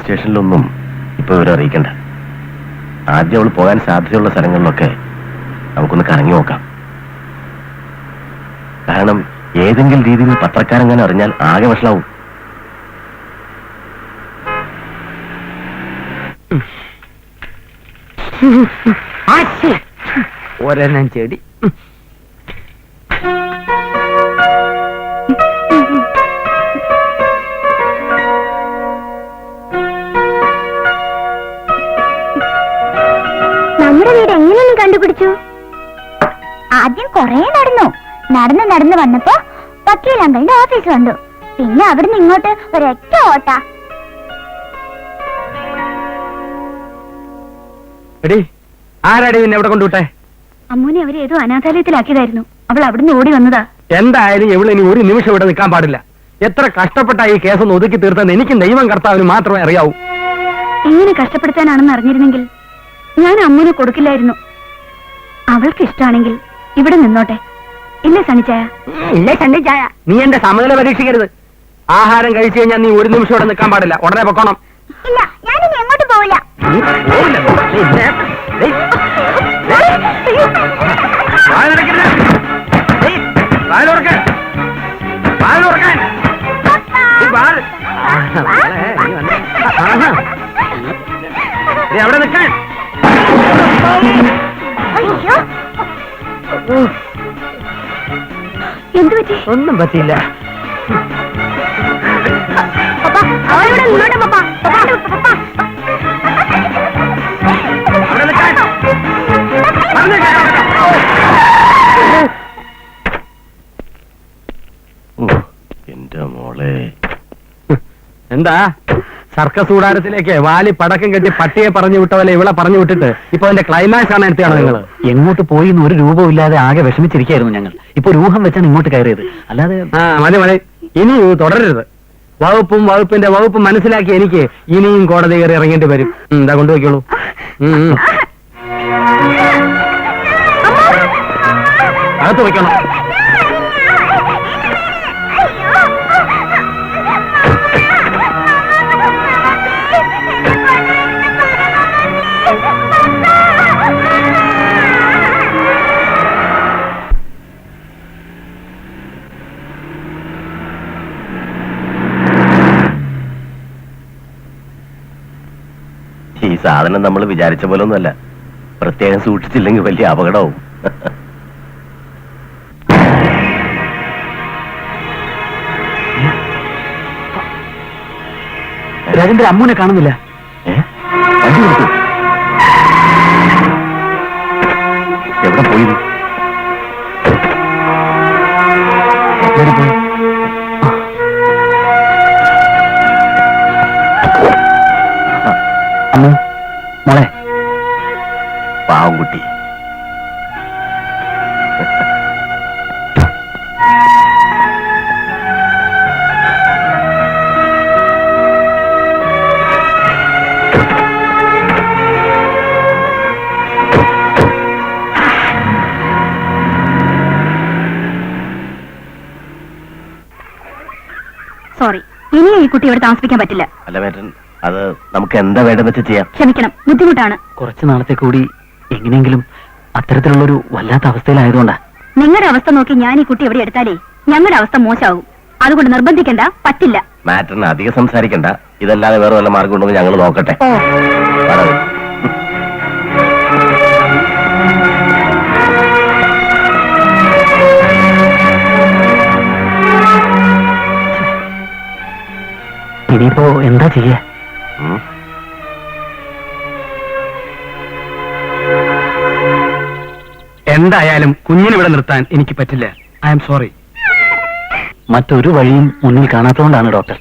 സ്റ്റേഷനിലൊന്നും ഇപ്പൊ ഇവരെ അറിയിക്കണ്ട. ആദ്യം അവൾ പോകാൻ സാധ്യതയുള്ള സ്ഥലങ്ങളിലൊക്കെ നമുക്കൊന്ന് കറങ്ങി നോക്കാം. കാരണം ഏതെങ്കിലും രീതിയിൽ പത്രക്കാരെങ്ങനെ അറിഞ്ഞാൽ ആകെ വഷളാവും. ഒരെണ്ണം ചെടി. നമ്മുടെ വീട് എങ്ങനെയൊന്നും കണ്ടുപിടിച്ചു? ആദ്യം കൊറേ നടന്നു വന്നപ്പോ വക്കീൽ അങ്കിളിന്റെ ഓഫീസ് കണ്ടു. പിന്നെ അവിടുന്ന് ഇങ്ങോട്ട് ഒരൊറ്റ ഓട്ട. ആരാടി നിന്നെ എവിടെ കൊണ്ടുവിട്ടെ? അമ്മൂനെ അവര് ഏതോ അനാഥാലയത്തിലാക്കിയതായിരുന്നു. അവൾ അവിടുന്ന് ഓടി വന്നതാ. എന്തായാലും ഇവിടെ ഇനി ഒരു നിമിഷം ഇവിടെ നിൽക്കാൻ പാടില്ല. എത്ര കഷ്ടപ്പെട്ട ഈ കേസൊന്ന് ഒതുക്കി തീർത്താൻ എനിക്ക് ദൈവം കർത്താവിന് മാത്രമേ അറിയാവൂ. എങ്ങനെ കഷ്ടപ്പെടുത്താനാണെന്ന് അറിഞ്ഞിരുന്നെങ്കിൽ ഞാൻ അമ്മൂനെ കൊടുക്കില്ലായിരുന്നു. അവൾക്ക് ഇഷ്ടമാണെങ്കിൽ ഇവിടെ നിന്നോട്ടെ. ഇല്ലേ സണ്ണിച്ചായ? ഇല്ലേ സണ്ണിച്ചായ, നീ എന്റെ സമനില പരീക്ഷിക്കരുത്. ആഹാരം കഴിച്ചു കഴിഞ്ഞാൽ നീ ഒരു നിമിഷം ഇവിടെ നിൽക്കാൻ പാടില്ല. ഉടനെ പൊക്കോണം. ഇല്ല, ഞാനിനി എങ്ങോട്ട് പോവില്ല. അവിടെ നിൽക്കാൻ. എന്തു പറ്റി? ഒന്നും പറ്റിയില്ല. എന്റെ മോളെ, എന്താ സർക്കസ് കൂടാരത്തിലേക്ക് വാലി പടക്കം കെട്ടി പട്ടിയെ പറഞ്ഞു വിട്ടവല്ലേ ഇവിടെ പറഞ്ഞു വിട്ടിട്ട് ഇപ്പൊ അതിന്റെ ക്ലൈമാക്സ് ആണ് എടുത്തിയാണോ നിങ്ങൾ? എങ്ങോട്ട് പോയി ഒരു രൂപമില്ലാതെ ആകെ വിഷമിച്ചിരിക്കായിരുന്നു ഞങ്ങൾ. ഇപ്പൊ ഒരു ഊഹം വെച്ചാണ് ഇങ്ങോട്ട് കയറിയത്. അല്ലാതെ മതി ഇനി തുടരരുത്. വകുപ്പിന്റെ വകുപ്പ് മനസ്സിലാക്കി എനിക്ക് ഇനിയും കോടതി കയറി ഇറങ്ങേണ്ടി വരും. എന്താ കൊണ്ടുപോയിക്കോളൂ. അകത്ത് വയ്ക്കണം. ഈ സാധനം നമ്മൾ വിചാരിച്ച പോലെ ഒന്നുമല്ല. പ്രത്യേകം സൂക്ഷിച്ചില്ലെങ്കിൽ വലിയ അപകടവും. രാജേന്ദ്ര അമ്മൂനെ കാണുന്നില്ല. എവിടെ പോയി? അമ്മു മോളെ, പാവം കുട്ടി. സോറി, ഇനി ഈ കുട്ടി ഇവിടെ താമസിപ്പിക്കാൻ പറ്റില്ല. അല്ല മേറ്റൻ, അത് നമുക്ക് എന്താ വേണ്ടെന്ന് വെച്ച് ചെയ്യാം. ക്ഷമിക്കണം, ബുദ്ധിമുട്ടാണ്. കുറച്ചു നാളത്തെ കൂടി എങ്ങനെയെങ്കിലും അത്തരത്തിലുള്ളൊരു വല്ലാത്ത അവസ്ഥയിലായതുകൊണ്ടാ. നിങ്ങളുടെ അവസ്ഥ നോക്കി ഞാൻ ഈ കുട്ടി എവിടെ എടുത്താലേ ഞങ്ങളുടെ അവസ്ഥ മോശമാകും. അതുകൊണ്ട് നിർബന്ധിക്കണ്ട, പറ്റില്ല. മാറ്ററിന് അധികം സംസാരിക്കണ്ട. ഇതല്ലാതെ വേറെ വല്ല മാർഗം ഉണ്ടെന്ന് ഞങ്ങൾ നോക്കട്ടെ. ഓ, ഇനിയിപ്പോ എന്താ ചെയ്യാ? എന്തായാലും കുഞ്ഞിനിവിടെ നിർത്താൻ എനിക്ക് പറ്റില്ല. I am sorry. മറ്റൊരു വഴിയും മുന്നിൽ കാണാത്തതുകൊണ്ടാണ് ഡോക്ടർ.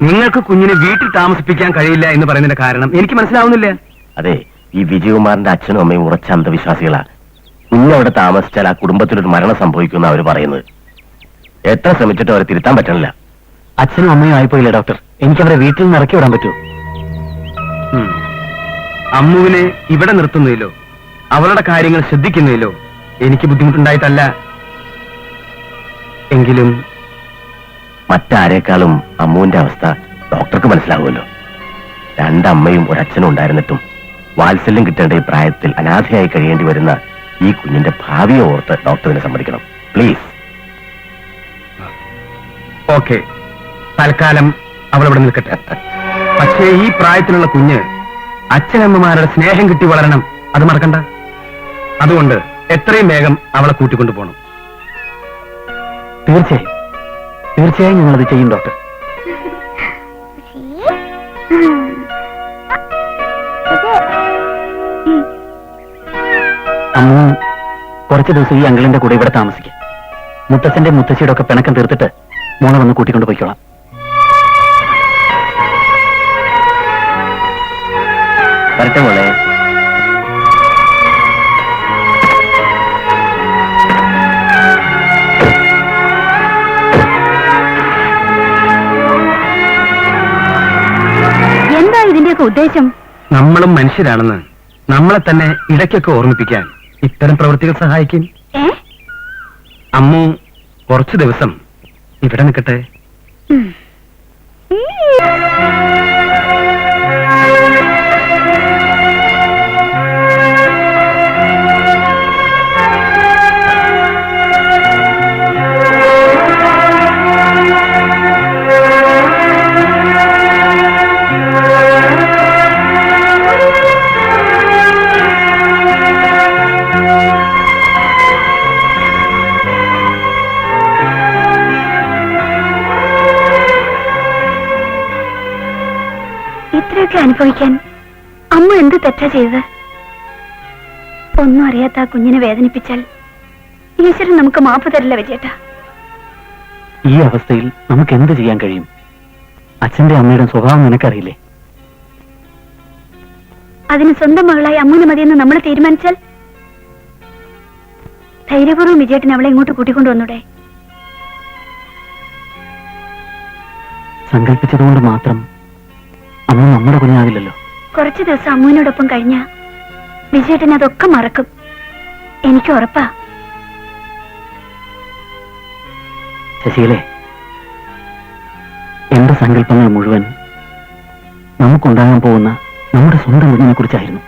നിങ്ങൾക്ക് കുഞ്ഞിനെ വീട്ടിൽ താമസിപ്പിക്കാൻ കഴിയില്ല എന്ന് പറയുന്നതിന്റെ കാരണം എനിക്ക് മനസ്സിലാവുന്നില്ല. അതെ, ഈ വിജയകുമാറിന്റെ അച്ഛനും അമ്മയും ഉറച്ച അന്ധവിശ്വാസികളാ. കുഞ്ഞവിടെ താമസിച്ചാൽ ആ കുടുംബത്തിലൊരു മരണം സംഭവിക്കുമെന്ന് അവർ പറയുന്നത്. എത്ര ശ്രമിച്ചിട്ടും അവരെ തിരുത്താൻ പറ്റണില്ല. അച്ഛനും അമ്മയും ആയിപ്പോയില്ലേ ഡോക്ടർ? എനിക്ക് അവരെ വീട്ടിൽ നിന്ന് ഇറക്കി വിടാൻ പറ്റുമോ? അമ്മുവിനെ ഇവിടെ നിർത്തുന്നതിലോ അവളുടെ കാര്യങ്ങൾ ശ്രദ്ധിക്കുന്നതിലോ എനിക്ക് ബുദ്ധിമുട്ടുണ്ടായിട്ടല്ല. എങ്കിലും മറ്റാരേക്കാളും അമ്മുവിന്റെ അവസ്ഥ ഡോക്ടർക്ക് മനസ്സിലാവുമല്ലോ. രണ്ടമ്മയും ഒരച്ഛനും ഉണ്ടായിരുന്നിട്ടും വാത്സല്യം കിട്ടേണ്ട ഈ പ്രായത്തിൽ അനാഥയായി കഴിയേണ്ടി വരുന്ന ഈ കുഞ്ഞിന്റെ ഭാവിയെ ഓർത്ത് ഡോക്ടറിനെ സമ്മതിക്കണം പ്ലീസ്. ഓക്കെ, തൽക്കാലം അവൾ ഇവിടെ നിൽക്കട്ടെ. പക്ഷേ ഈ പ്രായത്തിലുള്ള കുഞ്ഞ് അച്ഛനമ്മമാരുടെ സ്നേഹം കിട്ടി വളരണം, അത് മറക്കണ്ട. അതുകൊണ്ട് എത്രയും വേഗം അവളെ കൂട്ടിക്കൊണ്ടു പോകണം. തീർച്ചയായും തീർച്ചയായും ഞങ്ങളത് ചെയ്യും ഡോക്ടർ. അമ്മ കുറച്ച് ദിവസം ഈ അങ്കിളിന്റെ കൂടെ ഇവിടെ താമസിക്കും. മുത്തച്ഛന്റെ മുത്തശ്ശിയുടെ ഒക്കെ പിണക്കം തീർത്തിട്ട് മോളെ വന്ന് കൂട്ടിക്കൊണ്ട് പോയിക്കോളാം. വരട്ടെ മോളെ. എന്താ ഇതിന്റെയൊക്കെ ഉദ്ദേശം? നമ്മളും മനുഷ്യരാണെന്ന് നമ്മളെ തന്നെ ഇടയ്ക്കൊക്കെ ഓർമ്മിപ്പിക്കാൻ ഇത്തരം പ്രവൃത്തികൾ സഹായിക്കും. അമ്മു കുറച്ചു ദിവസം ഇവിടെ നിൽക്കട്ടെ. ഇത്രയൊക്കെ അനുഭവിക്കാൻ അമ്മ എന്ത് തെറ്റാ ചെയ്തത്? ഒന്നും അറിയാത്ത ആ കുഞ്ഞിനെ വേദനിപ്പിച്ചാൽ ഈശ്വരൻ നമുക്ക് മാപ്പ് തരില്ല വിജയേട്ടാ. ഈ അവസ്ഥയിൽ നമുക്ക് എന്ത് ചെയ്യാൻ കഴിയും? അച്ഛന്റെ അമ്മയുടെ സ്വഭാവം നിനക്കറിയില്ലേ? അതിന് സ്വന്തം മകളായി അമ്മൂന് മതിയെന്ന് നമ്മൾ തീരുമാനിച്ചാൽ ധൈര്യപൂർവ്വം വിജയേട്ടൻ അവളെ ഇങ്ങോട്ട് കൂട്ടിക്കൊണ്ടുവന്നൂടെ? സങ്കല്പിച്ചതുകൊണ്ട് മാത്രം അമ്മ നമ്മുടെ കുഞ്ഞാവില്ലല്ലോ. കുറച്ചു ദിവസം അമ്മൂനോടൊപ്പം കഴിഞ്ഞ വിജയേട്ടൻ അതൊക്കെ മറക്കും, എനിക്ക് ഉറപ്പാ. ശശിയിലെ എന്റെ സങ്കല്പങ്ങൾ മുഴുവൻ നമുക്കുണ്ടാകാൻ പോകുന്ന നമ്മുടെ സ്വന്തം കുഞ്ഞിനെ കുറിച്ചായിരുന്നു.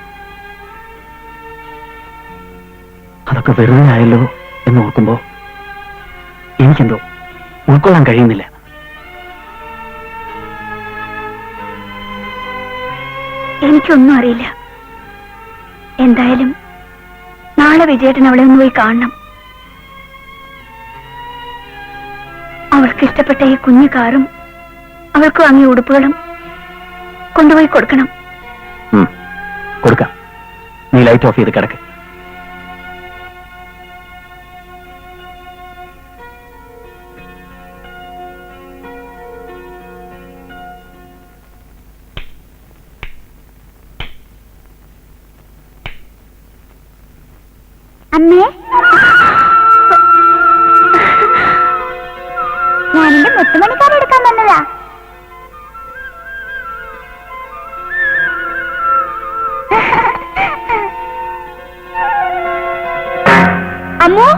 അതൊക്കെ വെറുതെ ആയല്ലോ എന്ന് ഓർക്കുമ്പോ എനിക്കെന്തോ ഉൾക്കൊള്ളാൻ കഴിയുന്നില്ല. എനിക്കൊന്നും അറിയില്ല. എന്തായാലും നാളെ വിജയേട്ടൻ അവളെ ഒന്ന് പോയി കാണണം. അവൾക്ക് ഇഷ്ടപ്പെട്ട ഈ കുഞ്ഞു കാറും അവൾക്ക് വാങ്ങിയ ഉടുപ്പുകളും കൊണ്ടുപോയി കൊടുക്കണം. കൊടുക്കാം. നീ ലൈറ്റ് ഓഫ് ചെയ്ത് കിടക്ക്. അമ്മേ, ഞാനെന്റെ മുത്തുമണിക്കാരെ എടുക്കാൻ വന്നതാ. അമ്മു,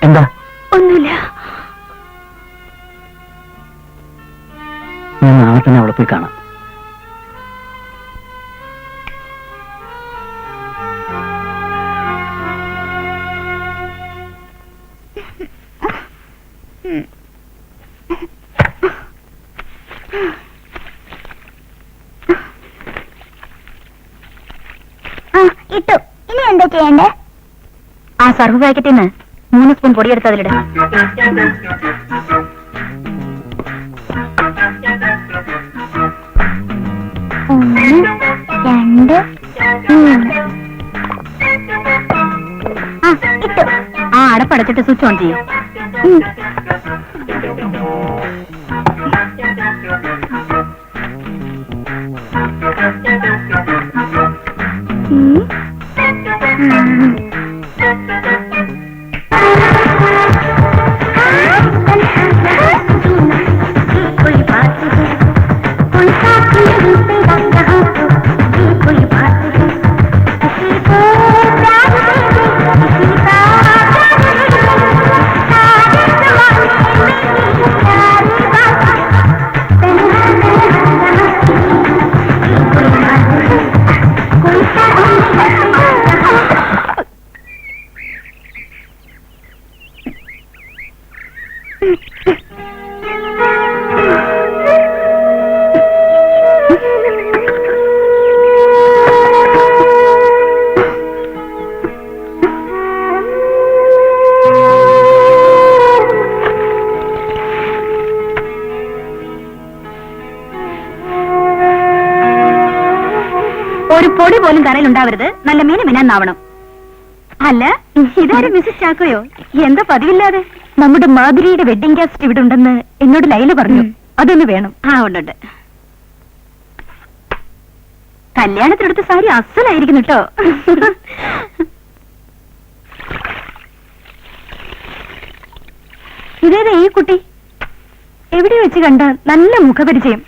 എന്താ? ഒന്നുമില്ല. ഞാൻ നാളെ തന്നെ അവളെ പോയി കാണാം. ഇട്ടു. ഇനി എന്താ ചെയ്യണ്ടേ? ആ സർവ് പാക്കറ്റിൽ നിന്ന് 3 സ്പൂൺ പൊടിയെടുത്ത് അതിലിട. ഒന്ന്, രണ്ട്, മൂന്ന്. ഇട്ടു. ആ അടപ്പടച്ചിട്ട് സ്വിച്ച് ഓൺ ചെയ്യും. कोई बात है, किसी को प्यार दे दे, किसी का ഒരു പൊടി പോലും കരയിലുണ്ടാവരുത്, നല്ല മീന് മിനാന്നാവണം. അല്ല, ഇതാരും മിസ്സസ് ചാക്കോയോ? എന്താ പതിവില്ലാതെ? നമ്മുടെ മാധുരിയുടെ വെഡിങ് കാസ്റ്റ് ഇവിടെ ഉണ്ടെന്ന് എന്നോട് ലൈല പറഞ്ഞു. അതൊന്ന് വേണം. ആ, ഉണ്ട്. കല്യാണത്തിനെടുത്ത സാരി അസലായിരിക്കുന്നു കേട്ടോ. ഇതേതാ ഈ കുട്ടി? എവിടെ വെച്ച് കണ്ട നല്ല മുഖപരിചയം.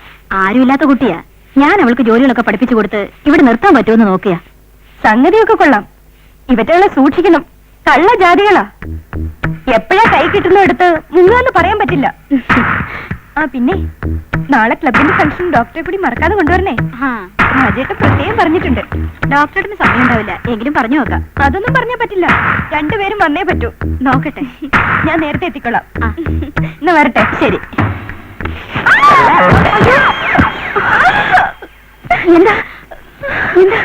ആരുമില്ലാത്ത കുട്ടിയാ. ഞാൻ അവൾക്ക് ജോലികളൊക്കെ പഠിപ്പിച്ചു കൊടുത്ത് ഇവിടെ നിർത്താൻ പറ്റുമെന്ന് നോക്കിയാ. സംഗതിയൊക്കെ കൊള്ളാം. ഇവറ്റകളെ സൂക്ഷിക്കണം. കള്ള ജാതികളാ. എപ്പോഴാ കൈ കിട്ടുന്നടുത്ത് മുങ്ങാന്ന് പറയാൻ പറ്റില്ല. ആ പിന്നെ നാളെ ക്ലബിന്റെ ഫംഗ്ഷൻ ഡോക്ടറെ കൂടി മറക്കാതെ കൊണ്ടുവരണേ. രാജേട്ടൻ പ്രത്യേകം പറഞ്ഞിട്ടുണ്ട്. ഡോക്ടറിന് സമയം ഉണ്ടാവില്ല, എങ്കിലും പറഞ്ഞു നോക്കാം. അതൊന്നും പറഞ്ഞാ പറ്റില്ല. രണ്ടുപേരും വന്നേ പറ്റൂ. നോക്കട്ടെ, ഞാൻ നേരത്തെ എത്തിക്കൊള്ളാം. എന്നാ വരട്ടെ. ശരി. എന്താ എന്താ